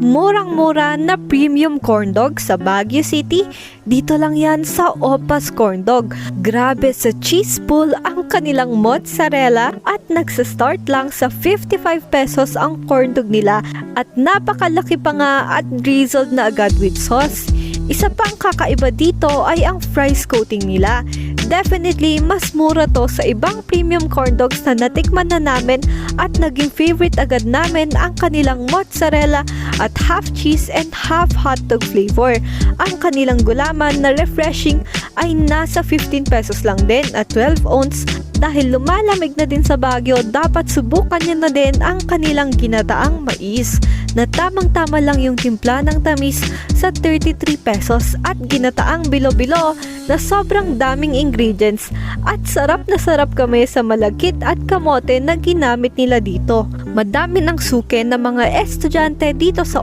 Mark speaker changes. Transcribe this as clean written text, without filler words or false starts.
Speaker 1: Murang-mura na premium corn dog sa Baguio City, dito lang yan sa Opas Corn Dog. Grabe sa cheese pool ang kanilang mozzarella at nagsa-start lang sa 55 pesos ang corn dog nila at napakalaki pa nga at drizzled na agad with sauce. Isa pang kakaiba dito ay ang fries coating nila. Definitely, mas mura to sa ibang premium corn dogs na natikman na namin at naging favorite agad namin ang kanilang mozzarella at half cheese and half hotdog flavor. Ang kanilang gulaman na refreshing ay nasa 15 pesos lang din at 12 ounce. Dahil lumalamig na din sa Baguio, dapat subukan niyo na din ang kanilang ginataang mais na tamang-tama lang yung timpla ng tamis sa 33 pesos at ginataang bilo-bilo na sobrang daming ingredients at sarap na sarap kami sa malagkit at kamote na ginamit nila dito. Madami ng suke ng mga estudyante dito sa